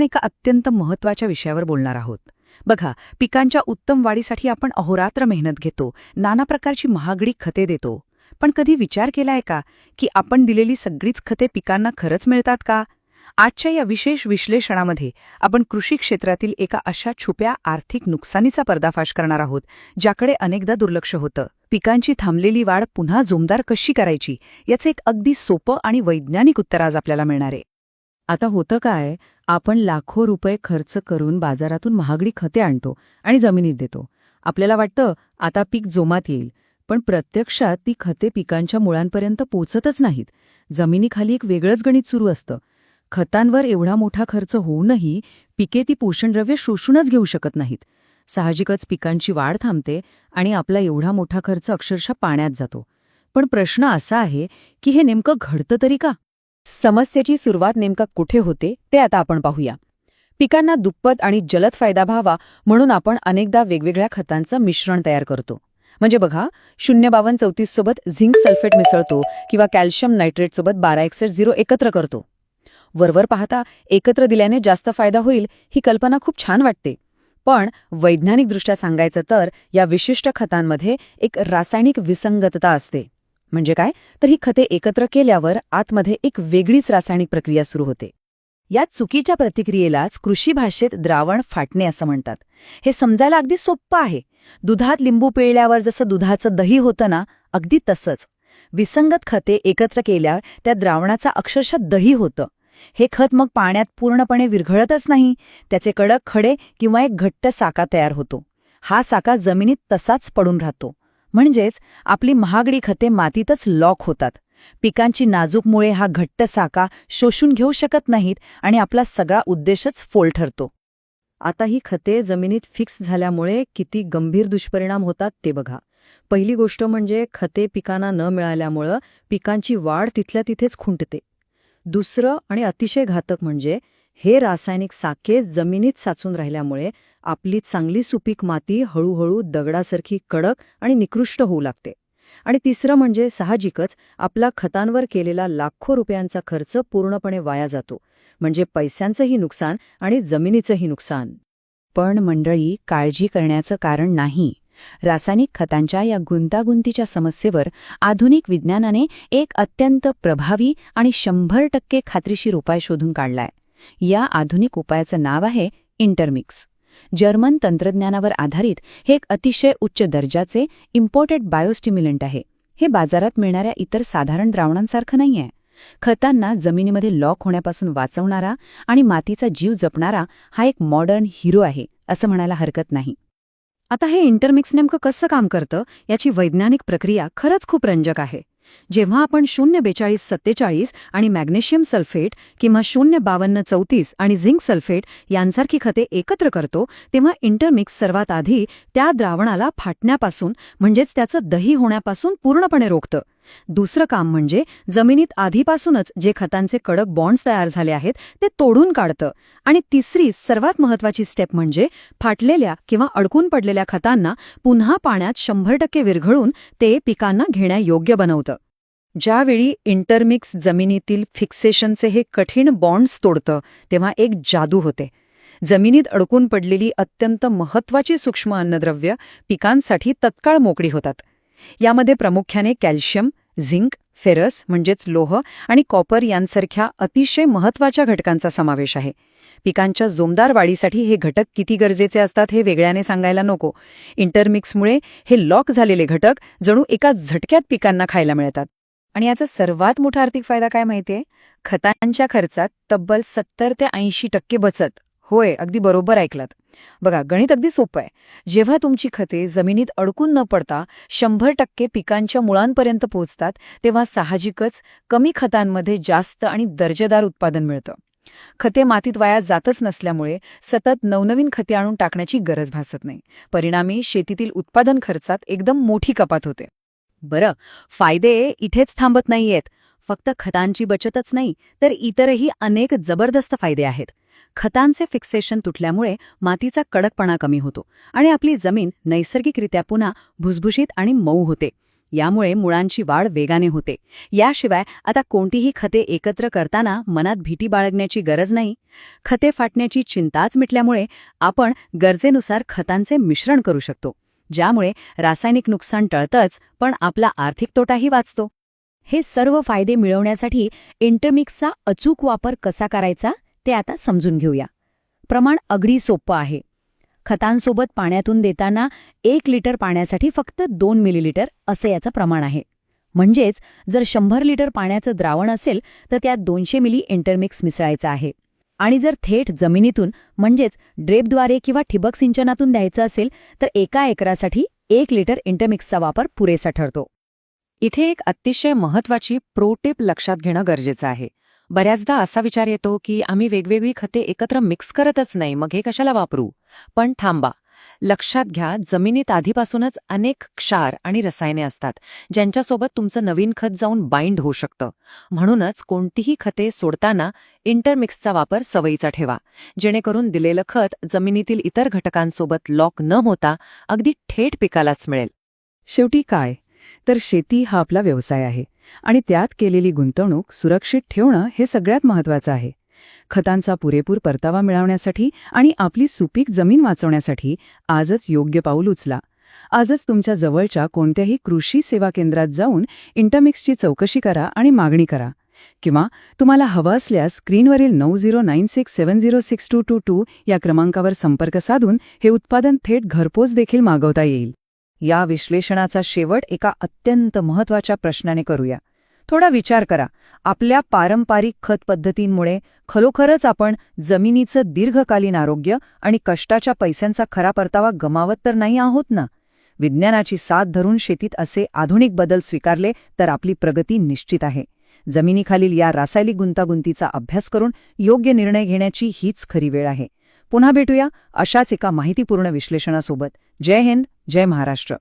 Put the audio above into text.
आपण एका अत्यंत महत्त्वाच्या विषयावर बोलणार आहोत. बघा, पिकांच्या उत्तम वाढीसाठी आपण अहोरात्र मेहनत घेतो, नाना प्रकारची महागडी खते देतो. पण कधी विचार केलाय का की आपण दिलेली सगळीच खते पिकांना खरंच मिळतात का? आजच्या या विशेष विश्लेषणामध्ये आपण कृषी क्षेत्रातील एका अशा छुप्या आर्थिक नुकसानीचा पर्दाफाश करणार आहोत, ज्याकडे अनेकदा दुर्लक्ष होतं. पिकांची थांबलेली वाढ पुन्हा जोमदार कशी करायची, याचं एक अगदी सोपं आणि वैज्ञानिक उत्तर आज आपल्याला मिळणार आहे. आता होतं काय, आपण लाखो रुपये खर्च करून बाजारातून महागडी खते आणतो आणि जमिनीत देतो. आपल्याला वाटतं आता पीक जोमात येईल, पण प्रत्यक्षात ती खते पिकांच्या मुळांपर्यंत पोचतच नाहीत. जमिनीखाली एक वेगळंच गणित सुरू असतं. खतांवर एवढा मोठा खर्च होऊनही पिके ती पोषणद्रव्ये शोषूनच घेऊ शकत नाहीत. साहजिकच पिकांची वाढ थांबते आणि आपला एवढा मोठा खर्च अक्षरशः पाण्यात जातो. पण प्रश्न असा आहे की हे नेमकं घडतं तरी का? समस्येची सुरुवात नेमका कुठे होते ते आता आपण पाहूया. पिकांना दुप्पट आणि जलद फायदा व्हावा म्हणून आपण अनेकदा वेगवेगळ्या खतांचं मिश्रण तयार करतो. म्हणजे बघा, 05234 सोबत झिंक सल्फेट मिसळतो किंवा कॅल्शियम नायट्रेट सोबत 12XH0 एकत्र करतो. वरवर पाहता एकत्र दिल्याने जास्त फायदा होईल ही कल्पना खूप छान वाटते. पण वैज्ञानिकदृष्ट्या सांगायचं तर या विशिष्ट खतांमध्ये एक रासायनिक विसंगतता असते. म्हणजे काय, तर ही खते एकत्र केल्यावर आतमध्ये एक वेगळीच रासायनिक प्रक्रिया सुरू होते. या चुकीच्या प्रतिक्रियेलाच कृषी भाषेत द्रावण फाटणे असं म्हणतात. हे समजायला अगदी सोपं आहे. दुधात लिंबू पिळल्यावर जसं दुधाचं दही होतं ना, अगदी तसंच विसंगत खते एकत्र केल्यावर त्या द्रावणाचा अक्षरशः दही होतं. हे खत मग पाण्यात पूर्णपणे विरघळतच नाही, त्याचे कडक खडे किंवा एक घट्ट साका तयार होतो. हा साका जमिनीत तसाच पडून राहतो. म्हणजेच आपली महागडी खते मातीतच लॉक होतात. पिकांची नाजूक मुळे हा घट्ट साका शोषून घेऊ शकत नाहीत आणि आपला सगळा उद्देशच फोल ठरतो. आता ही खते जमिनीत फिक्स झाल्यामुळे किती गंभीर दुष्परिणाम होतात ते बघा. पहिली गोष्ट म्हणजे खते पिकांना न मिळाल्यामुळं पिकांची वाढ तिथल्या तिथेच खुंटते. दुसरं आणि अतिशय घातक म्हणजे हे रासायनिक साके जमिनीत साचून राहिल्यामुळे आपली चांगली सुपीक माती हळूहळू दगडासारखी कडक आणि निकृष्ट होऊ लागते. आणि तिसरं म्हणजे साहजिकच आपला खतांवर केलेला लाखो रुपयांचा खर्च पूर्णपणे वाया जातो. म्हणजे पैशांचंही नुकसान आणि जमिनीचंही नुकसान. पण मंडळी, काळजी करण्याचं कारण नाही. रासायनिक खतांच्या या गुंतागुंतीच्या समस्येवर आधुनिक विज्ञानाने एक अत्यंत प्रभावी आणि 100% खात्रीशीर उपाय शोधून काढलाय. या आधुनिक उपायाचं नाव आहे इंटरमिक्स. जर्मन तंत्रज्ञानावर आधारित हे एक अतिशय उच्च दर्जाचे इम्पोर्टेड बायोस्टिम्युलंट आहे. हे बाजारात मिळणाऱ्या इतर साधारण द्रावणांसारखं नाहीये. खतांना जमिनीमध्ये लॉक होण्यापासून वाचवणारा आणि मातीचा जीव जपणारा हा एक मॉडर्न हिरो आहे असं म्हणायला हरकत नाही. आता हे इंटरमिक्स नेमकं कसं काम करतं याची वैज्ञानिक प्रक्रिया खरंच खूप रंजक आहे. जेव्हा आपण 04247 आणि मॅग्नेशियम सल्फेट किंवा 05234 आणि झिंक सल्फेट यांसारखी खते एकत्र करतो, तेव्हा इंटरमिक्स सर्वात आधी त्या द्रावणाला फाटण्यापासून म्हणजेच त्याचं दही होण्यापासून पूर्णपणे रोखतं. दुसरं काम म्हणजे जमिनीत आधीपासूनच जे खतांचे कडक बॉन्ड्स तयार झाले आहेत ते तोडून काढतं. आणि तिसरी सर्वात महत्त्वाची स्टेप म्हणजे फाटलेल्या किंवा अडकून पडलेल्या खतांना पुन्हा पाण्यात 100% विरघळून ते पिकांना घेण्यायोग्य बनवतं. ज्यावेळी इंटरमिक्स जमिनीतील फिक्सेशनचे हे कठीण बॉन्ड्स तोडतं, तेव्हा एक जादू होते. जमिनीत अडकून पडलेली अत्यंत महत्त्वाची सूक्ष्म अन्नद्रव्य पिकांसाठी तत्काळ मोकळी होतात. यामध्ये प्रामुख्याने कॅल्शियम, झिंक, फेरस म्हणजेच लोह आणि कॉपर यांसारख्या अतिशय महत्त्वाच्या घटकांचा समावेश आहे. पिकांच्या जोमदार वाढीसाठी हे घटक किती गरजेचे असतात हे वेगळ्याने सांगायला नको. इंटरमिक्समुळे हे लॉक झालेले घटक जणू एका झटक्यात पिकांना खायला मिळतात. आणि याचा सर्वात मोठा आर्थिक फायदा काय माहितीये? खतांच्या खर्चात तब्बल 70 ते 80% बचत. होय, अगदी बरोबर ऐकलात. बघा, गणित अगदी सोपं आहे. जेव्हा तुमची खते जमिनीत अडकून न पडता 100% पिकांच्या मुळांपर्यंत पोहोचतात, तेव्हा साहजिकच कमी खतांमध्ये जास्त आणि दर्जेदार उत्पादन मिळतं. खते मातीत वाया जातच नसल्यामुळे सतत नवनवीन खते आणून टाकण्याची गरज भासत नाही. परिणामी शेतीतील उत्पादन खर्चात एकदम मोठी कपात होते. बरं, फायदे इथेच थांबत नाहीयेत. फक्त खतांची बचतच नाही, तर इतरही अनेक जबरदस्त फायदे आहेत. खतांचे फिक्सेशन तुटल्यामुळे मातीचा कडकपणा कमी होतो आणि आपली जमीन नैसर्गिकरित्या पुन्हा भुसभुशीत आणि मऊ होते. यामुळे मुळांची वाढ वेगाने होते. याशिवाय आता कोणतीही खते एकत्र करताना मनात भीती बाळगण्याची गरज नाही. खते फाटण्याची चिंताच मिटल्यामुळे आपण गरजेनुसार खतांचे मिश्रण करू शकतो, ज्यामुळे रासायनिक नुकसान टळतंच, पण आपला आर्थिक तोटाही वाचतो. हे सर्व फायदे मिळवण्यासाठी इंटरमिक्सचा अचूक वापर कसा करायचा ते आता समजून घेऊया. प्रमाण अगदी सोपं आहे. खतांसोबत पाण्यातून देताना 1 लिटर पाण्यासाठी फक्त 2 मिलीलिटर असे याचं प्रमाण आहे. म्हणजेच जर 100 लिटर पाण्याचं द्रावण असेल तर त्यात 200 मिली इंटरमिक्स मिसळायचं आहे. आणि जर थेट जमिनीतून म्हणजेच ड्रेपद्वारे किंवा ठिबक सिंचनातून द्यायचं असेल तर 1 एकरासाठी 1 लिटर इंटरमिक्सचा वापर पुरेसा ठरतो. इथे एक अतिशय महत्वाची प्रो टिप लक्षात घेणं गरजेचं आहे. बऱ्याचदा असा विचार येतो की आम्ही वेगवेगळी खते एकत्र मिक्स करतच नाही, मग हे कशाला वापरू. पण थांबा, लक्षात घ्या, जमिनीत आधीपासूनच अनेक क्षार आणि रसायने असतात ज्यांच्यासोबत तुमचं नवीन खत जाऊन बाइंड होऊ शकतं. म्हणूनच कोणतीही खते सोडताना इंटरमिक्सचा वापर सवयीचा ठेवा, जेणेकरून दिलेलं खत जमिनीतील इतर घटकांसोबत लॉक न होता अगदी थेट पिकालाच मिळेल. शेवटी काय तर शेती हा आपला व्यवसाय आहे आणि त्यात केलेली गुंतवणूक सुरक्षित ठेवणं हे सगळ्यात महत्त्वाचं आहे. खतांचा पुरेपूर परतावा मिळवण्यासाठी आणि आपली सुपीक जमीन वाचवण्यासाठी आजच योग्य पाऊल उचला. आजच तुमच्या जवळच्या कोणत्याही कृषी सेवा केंद्रात जाऊन इंटरमिक्सची चौकशी करा आणि मागणी करा. किंवा तुम्हाला हवं असल्यास स्क्रीनवरील 9096706222 या क्रमांकावर संपर्क साधून हे उत्पादन थेट घरपोच देखील मागवता येईल. या विश्लेषणाचा शेवट एका अत्यंत महत्त्वाच्या प्रश्नाने करूया. थोडा विचार करा, आपल्या पारंपरिक खत पद्धतींमुळे खरोखरच आपण जमिनीचं दीर्घकालीन आरोग्य आणि कष्टाच्या पैशांचा खरा परतावा गमावत तर नाही आहोत ना? विज्ञानाची साथ धरून शेतीत असे आधुनिक बदल स्वीकारले तर आपली प्रगती निश्चित आहे. जमिनीखालील या रासायनिक गुंतागुंतीचा अभ्यास करून योग्य निर्णय घेण्याची हीच खरी वेळ आहे. पुन्हा भेटूया अशाच एका माहितीपूर्ण विश्लेषणासोबत. जय हिंद, जय महाराष्ट्र.